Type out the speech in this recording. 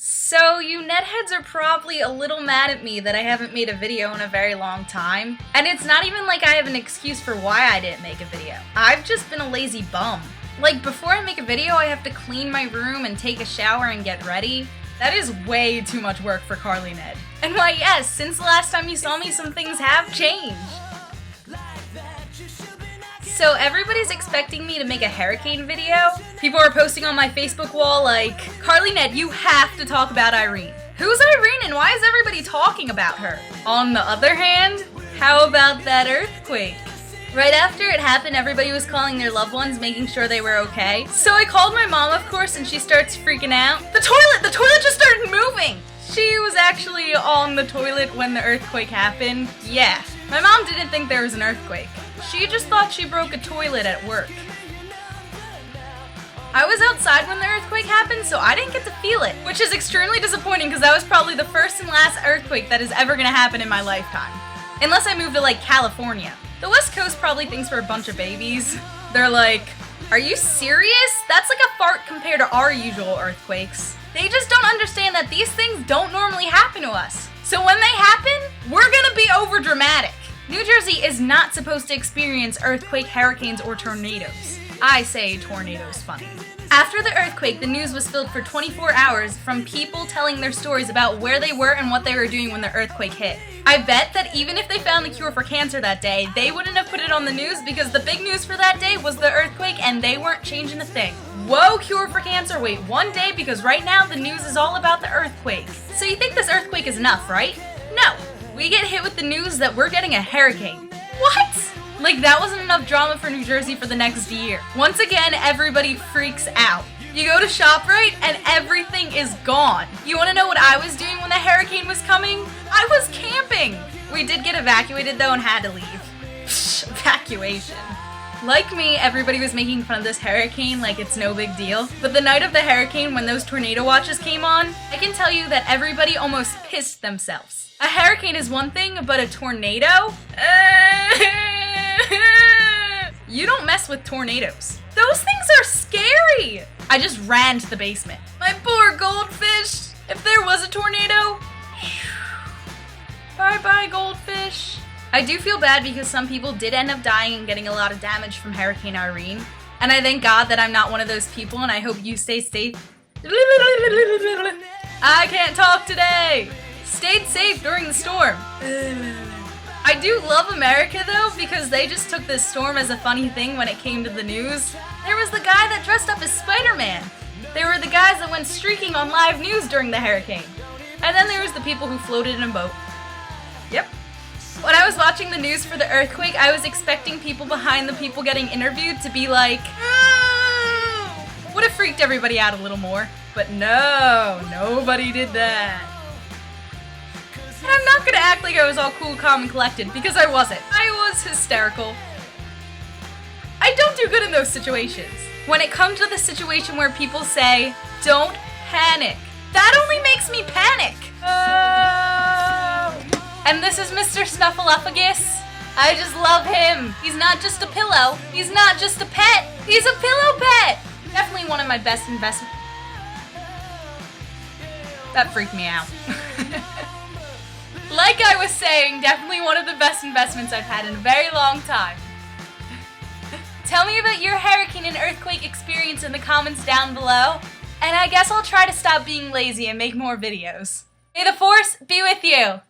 So you netheads are probably a little mad at me that I haven't made a video in a very long time. And it's not even like I have an excuse for why I didn't make a video. I've just been a lazy bum. Like, before I make a video, I have to clean my room and take a shower and get ready. That is way too much work for Carly Ned. And why, yes, since the last time you saw me, some things have changed. So everybody's expecting me to make a hurricane video. People are posting on my Facebook wall like, Carly Ned, you have to talk about Irene. Who's Irene and why is everybody talking about her? On the other hand, how about that earthquake? Right after it happened, everybody was calling their loved ones, making sure they were okay. So I called my mom, of course, and she starts freaking out. The toilet just started moving! She was actually on the toilet when the earthquake happened. Yeah, my mom didn't think there was an earthquake. She just thought she broke a toilet at work. I was outside when the earthquake happened, so I didn't get to feel it, which is extremely disappointing because that was probably the first and last earthquake that is ever gonna happen in my lifetime. Unless I move to, like, California. The West Coast probably thinks we're a bunch of babies. They're like, are you serious? That's like a fart compared to our usual earthquakes. They just don't understand that these things don't normally happen to us. So when they happen, we're gonna be overdramatic. New Jersey is not supposed to experience earthquake, hurricanes, or tornadoes. I say tornadoes funny. After the earthquake, the news was filled for 24 hours from people telling their stories about where they were and what they were doing when the earthquake hit. I bet that even if they found the cure for cancer that day, they wouldn't have put it on the news because the big news for that day was the earthquake and they weren't changing a thing. Whoa, cure for cancer, wait one day because right now the news is all about the earthquake. So you think this earthquake is enough, right? No. We get hit with the news that we're getting a hurricane. What? Like, that wasn't enough drama for New Jersey for the next year. Once again, everybody freaks out. You go to ShopRite and everything is gone. You wanna know what I was doing when the hurricane was coming? I was camping! We did get evacuated though and had to leave. Psh, evacuation. Like me, everybody was making fun of this hurricane like it's no big deal. But the night of the hurricane, when those tornado watches came on, I can tell you that everybody almost pissed themselves. A hurricane is one thing, but a tornado? You don't mess with tornadoes. Those things are scary! I just ran to the basement. My poor goldfish! If there was a tornado... Bye-bye, goldfish. I do feel bad because some people did end up dying and getting a lot of damage from Hurricane Irene. And I thank God that I'm not one of those people and I hope you stay safe. I can't talk today! Stayed safe during the storm. I do love America though because they just took this storm as a funny thing when it came to the news. There was the guy that dressed up as Spider-Man. There were the guys that went streaking on live news during the hurricane. And then there was the people who floated in a boat. Yep. When I was watching the news for the earthquake, I was expecting people behind the people getting interviewed to be like, "Oh!" Would have freaked everybody out a little more. But no, nobody did that. And I'm not gonna act like I was all cool, calm, and collected, because I wasn't. I was hysterical. I don't do good in those situations. When it comes to the situation where people say, don't panic, that only makes me panic. And this is Mr. Snuffleupagus. I just love him. He's not just a pillow. He's not just a pet. He's a pillow pet. Definitely one of my best investments. That freaked me out. Like I was saying, definitely one of the best investments I've had in a very long time. Tell me about your hurricane and earthquake experience in the comments down below, and I guess I'll try to stop being lazy and make more videos. May the force be with you!